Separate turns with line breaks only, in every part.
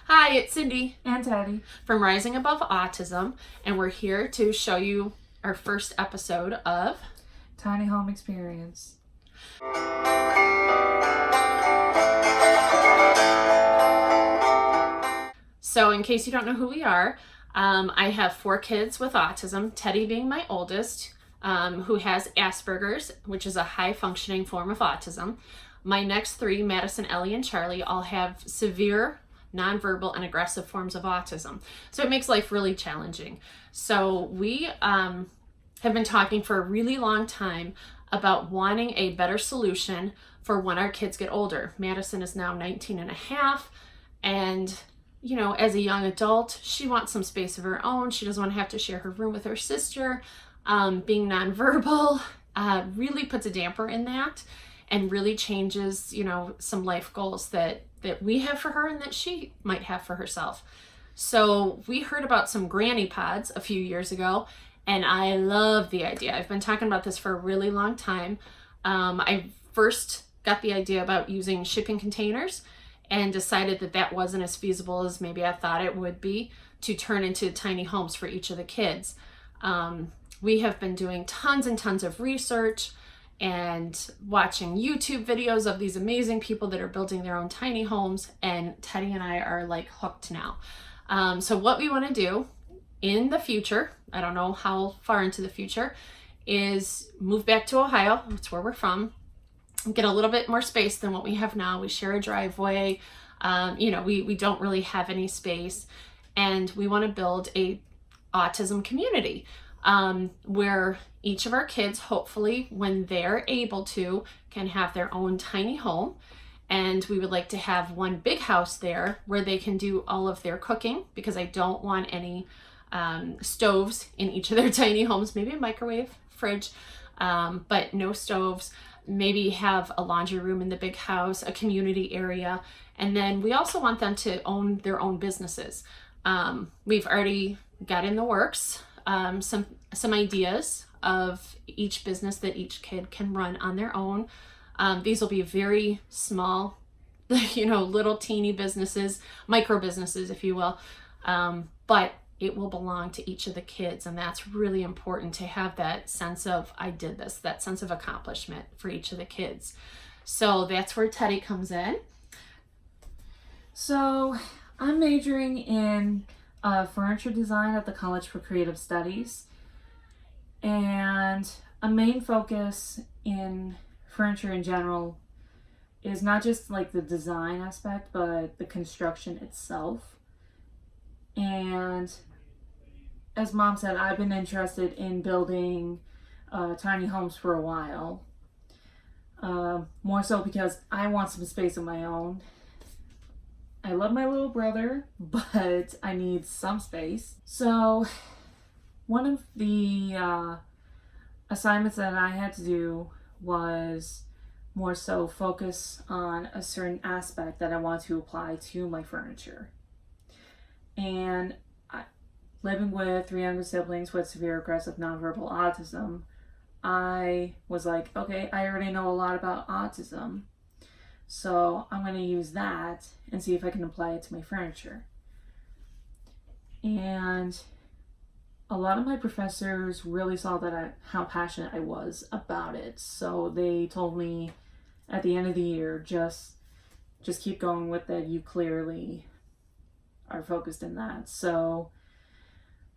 Hi, it's Cyndi
And Teddy.
from Rising Above Autism, and we're here to show you our first episode of
Tiny Home Experience.
So, in case you don't know who we are, I have 4 kids with autism, Teddy being my oldest, who has Asperger's, which is a high-functioning form of autism. My next 3, Madicyn, Elli, and Charlie, all have severe nonverbal and aggressive forms of autism. So it makes life really challenging. So we have been talking for a really long time about wanting a better solution for when our kids get older. Madicyn is now 19 and a half, and you know, as a young adult, she wants some space of her own. She doesn't want to have to share her room with her sister. Being nonverbal really puts a damper in that and really changes, you know, some life goals that we have for her and that she might have for herself. So we heard about some granny pods a few years ago, and I love the idea. I've been talking about this for a really long time. I first got the idea about using shipping containers and decided that that wasn't as feasible as maybe I thought it would be to turn into tiny homes for each of the kids. We have been doing tons and tons of research and watching YouTube videos of these amazing people that are building their own tiny homes, and Teddy and I are like hooked now. So what we want to do in the future, I don't know how far into the future, is move back to Ohio. That's where we're from. Get a little bit more space than what we have now. We share a driveway. We don't really have any space, and we want to build a autism community where each of our kids, hopefully when they're able to, can have their own tiny home. And we would like to have one big house there where they can do all of their cooking, because I don't want any stoves in each of their tiny homes. Maybe a microwave, fridge, but no stoves. Maybe have a laundry room in the big house, a community area. And then we also want them to own their own businesses. We've already got in the works some ideas of each business that each kid can run on their own. These will be very small, little teeny businesses, micro businesses, if you will. But it will belong to each of the kids, and that's really important to have that sense of I did this, that sense of accomplishment for each of the kids. So that's where Teddy comes in.
So I'm majoring in furniture design at the College for Creative Studies, and a main focus in furniture in general is not just like the design aspect, but the construction itself. And as Mom said, I've been interested in building tiny homes for a while. More so because I want some space of my own. I love my little brother, but I need some space. So one of the assignments that I had to do was more so focus on a certain aspect that I want to apply to my furniture. And living with 3 younger siblings with severe aggressive nonverbal autism, I was like, okay, I already know a lot about autism, so I'm going to use that and see if I can apply it to my furniture. And a lot of my professors really saw that how passionate I was about it, so they told me at the end of the year, just keep going with it. You clearly are focused in that. So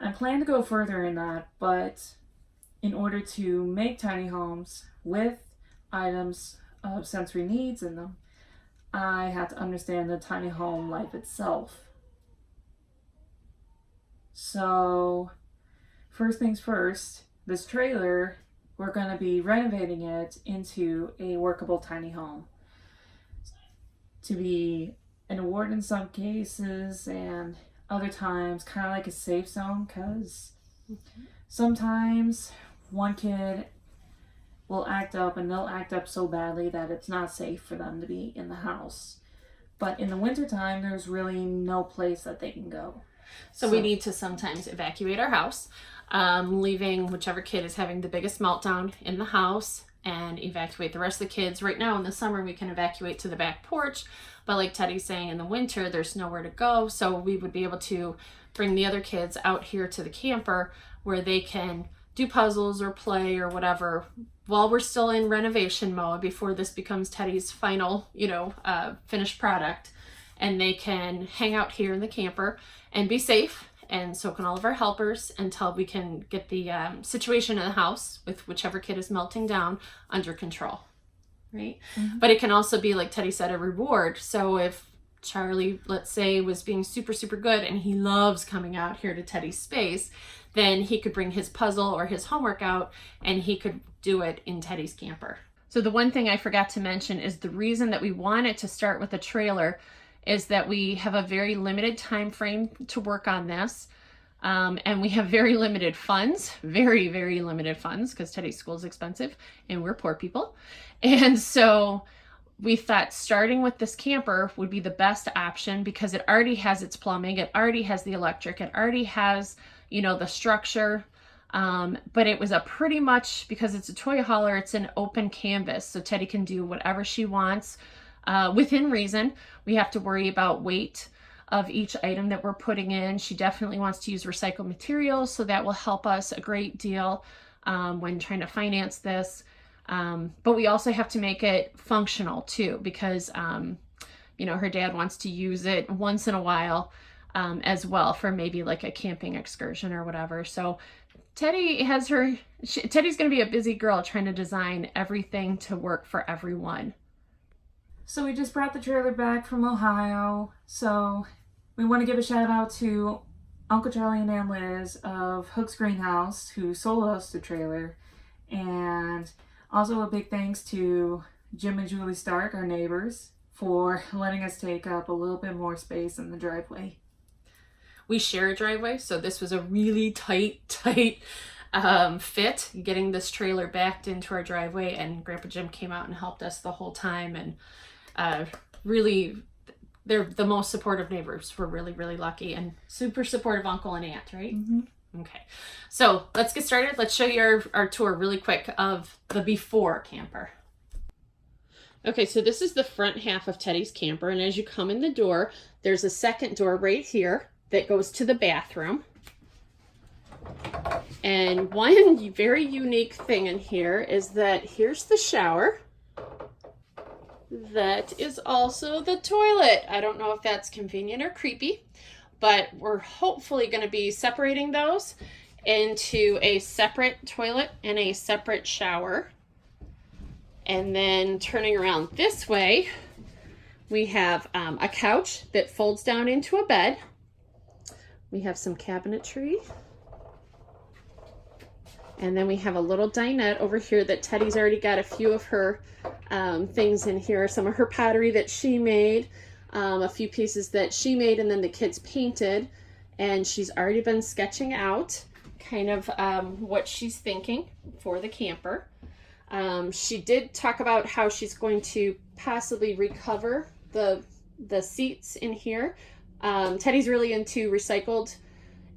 I plan to go further in that, but in order to make tiny homes with items of sensory needs in them, I had to understand the tiny home life itself. So first things first, this trailer, we're going to be renovating it into a workable tiny home to be an award in some cases, and other times kind of like a safe zone, because sometimes one kid will act up, and they'll act up so badly that it's not safe for them to be in the house. But in the wintertime, there's really no place that they can go.
So we need to sometimes evacuate our house, leaving whichever kid is having the biggest meltdown in the house, and evacuate the rest of the kids. Right now in the summer, we can evacuate to the back porch, but like Teddy's saying, in the winter, there's nowhere to go. So we would be able to bring the other kids out here to the camper where they can do puzzles or play or whatever while we're still in renovation mode before this becomes Teddy's final, finished product. And they can hang out here in the camper and be safe, and so can all of our helpers, until we can get the situation in the house with whichever kid is melting down under control, right? Mm-hmm. But it can also be, like Teddy said, a reward. So if Charlie, let's say, was being super, super good and he loves coming out here to Teddy's space, then he could bring his puzzle or his homework out and he could do it in Teddy's camper. So the one thing I forgot to mention is the reason that we wanted to start with a trailer is that we have a very limited time frame to work on this. And we have very limited funds, very, very limited funds, because Teddy's school is expensive and we're poor people. And so we thought starting with this camper would be the best option because it already has its plumbing, it already has the electric, it already has, the structure. But it was a pretty much, because it's a toy hauler, it's an open canvas. So Teddy can do whatever she wants within reason. We have to worry about weight of each item that we're putting in. She definitely wants to use recycled materials, so that will help us a great deal when trying to finance this. But we also have to make it functional too, because her dad wants to use it once in a while as well for maybe like a camping excursion or whatever. So Teddy's going to be a busy girl trying to design everything to work for everyone.
So we just brought the trailer back from Ohio. So we want to give a shout out to Uncle Charlie and Aunt Liz of Hook's Greenhouse, who sold us the trailer. And also a big thanks to Jim and Julie Stark, our neighbors, for letting us take up a little bit more space in the driveway.
We share a driveway, so this was a really tight fit, getting this trailer backed into our driveway, and Grandpa Jim came out and helped us the whole time, and really, they're the most supportive neighbors. We're really, really lucky, and super supportive uncle and aunt, right? Mm-hmm. Okay, so let's get started. Let's show you our tour really quick of the before camper. Okay, so this is the front half of Teddy's camper, and as you come in the door, there's a second door right here that goes to the bathroom. And one very unique thing in here is that here's the shower. That is also the toilet. I don't know if that's convenient or creepy, but we're hopefully going to be separating those into a separate toilet and a separate shower. And then turning around this way, we have a couch that folds down into a bed. We have some cabinetry. And then we have a little dinette over here that Teddy's already got a few of her things in here. Some of her pottery that she made, a few pieces that she made and then the kids painted. And she's already been sketching out kind of what she's thinking for the camper. She did talk about how she's going to possibly recover the seats in here. Teddy's really into recycled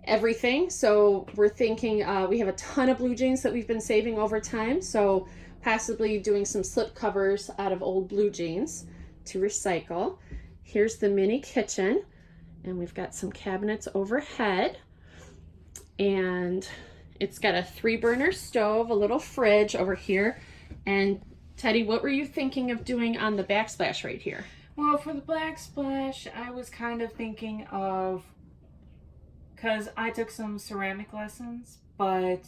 everything, so we're thinking we have a ton of blue jeans that we've been saving over time, so possibly doing some slip covers out of old blue jeans to recycle. Here's the mini kitchen, and we've got some cabinets overhead, and it's got a 3-burner stove, a little fridge over here. And Teddy, what were you thinking of doing on the backsplash right here?
Well, for the backsplash, I was kind of thinking of, because I took some ceramic lessons, but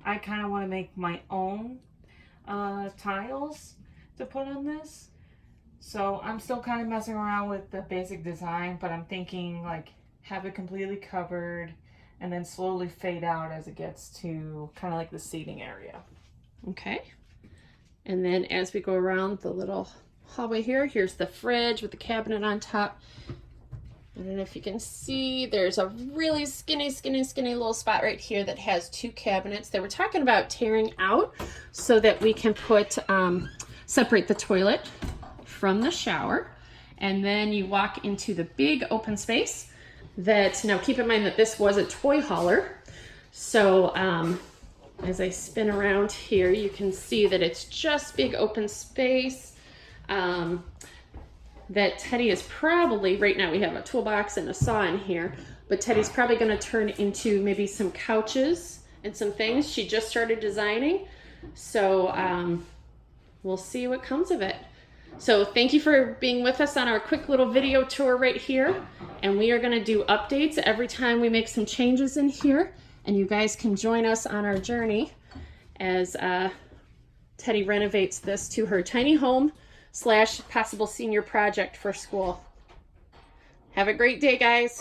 I kind of want to make my own tiles to put on this. So I'm still kind of messing around with the basic design, but I'm thinking like have it completely covered and then slowly fade out as it gets to kind of like the seating area.
Okay. And then as we go around the little hallway here, here's the fridge with the cabinet on top. I don't know if you can see, there's a really skinny little spot right here that has 2 cabinets that we're talking about tearing out so that we can put, separate the toilet from the shower. And then you walk into the big open space that, now keep in mind that this was a toy hauler. So As I spin around here, you can see that it's just big open space. That Teddy is probably, right now we have a toolbox and a saw in here, but Teddy's probably going to turn into maybe some couches and some things. She just started designing, so we'll see what comes of it. So thank you for being with us on our quick little video tour right here, and we are going to do updates every time we make some changes in here, and you guys can join us on our journey as Teddy renovates this to her tiny home / possible senior project for school. Have a great day, guys.